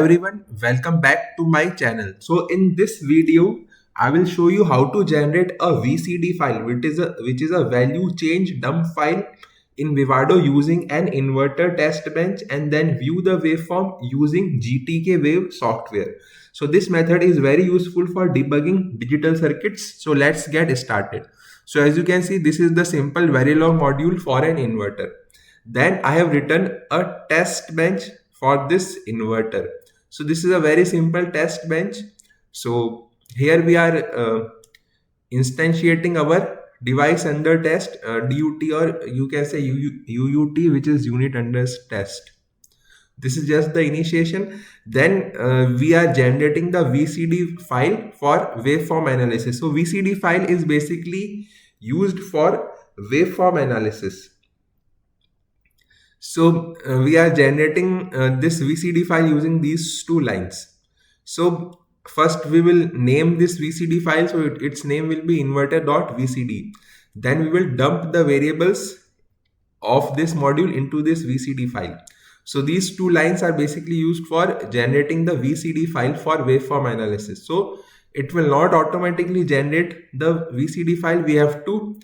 everyone, welcome back to my channel. So in this video, I will show you how to generate a VCD file, which is a value change dump file in Vivado using an inverter test bench, and then view the waveform using GTKWave software. So this method is very useful for debugging digital circuits. So let's get started. So as you can see, this is the simple Verilog module for an inverter. Then I have written a test bench for this inverter. So this is a very simple test bench. So here we are instantiating our device under test, DUT, or you can say UUT, which is unit under test. This is just the initiation. Then we are generating the VCD file for waveform analysis. So VCD file is basically used for waveform analysis. So we are generating this VCD file using these two lines. So first we will name this VCD file. So its name will be inverter.vcd. Then we will dump the variables of this module into this VCD file. So these two lines are basically used for generating the VCD file for waveform analysis. So it will not automatically generate the VCD file. We have to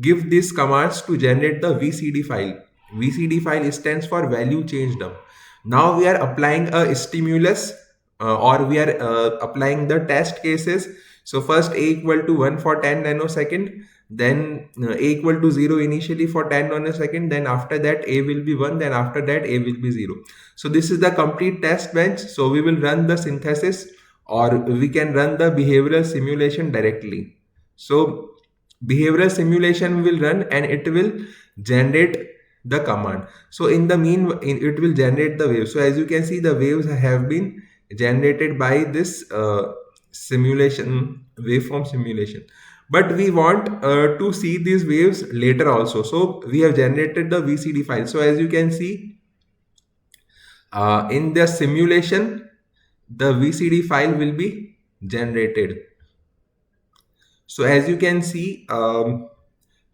give these commands to generate the VCD file. VCD file stands for value change dump. Now we are applying a stimulus or we are applying the test cases. So first a equal to 1 for 10 nanosecond, then a equal to 0 initially for 10 nanosecond, then after that a will be 1, then after that a will be 0. So this is the complete test bench. So we will run the synthesis, or we can run the behavioral simulation directly. So behavioral simulation will run and it will generate the command. So in the it will generate the waves. So as you can see, the waves have been generated by this simulation, waveform simulation. But we want to see these waves later also. So we have generated the VCD file. So as you can see, in the simulation, the VCD file will be generated. So as you can see,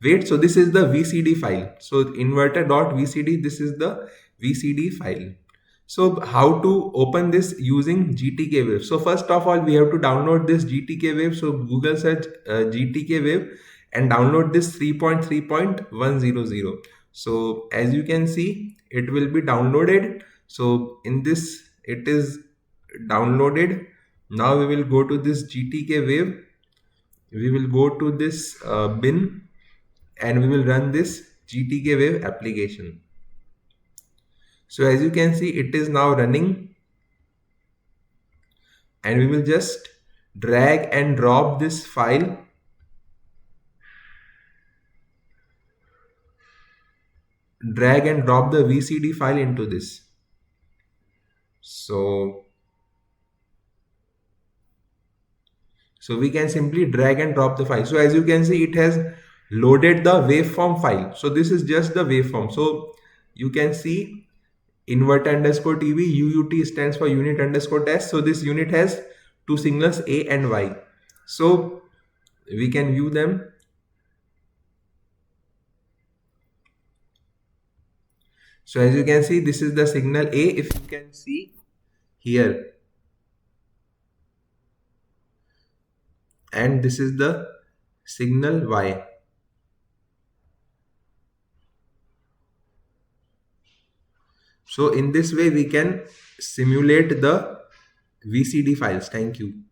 wait, so this is the VCD file. So inverter.vcd, this is the VCD file. So how to open this using GTKWave? So first of all, we have to download this GTKWave. So Google search GTKWave and download this 3.3.100. So as you can see, it will be downloaded. So in this, it is downloaded. Now we will go to this GTKWave. We will go to this bin and we will run this GTKWave application. So as you can see, it is now running, and we will just drag and drop this file. Drag and drop the VCD file into this. So we can simply drag and drop the file. So as you can see, it has loaded the waveform file. So this is just the waveform. So you can see inverter_tv, UUT stands for unit_test. So this unit has two signals A and Y. So we can view them. So as you can see, this is the signal A. If you can see here, and this is the signal Y. So in this way, we can simulate the VCD files. Thank you.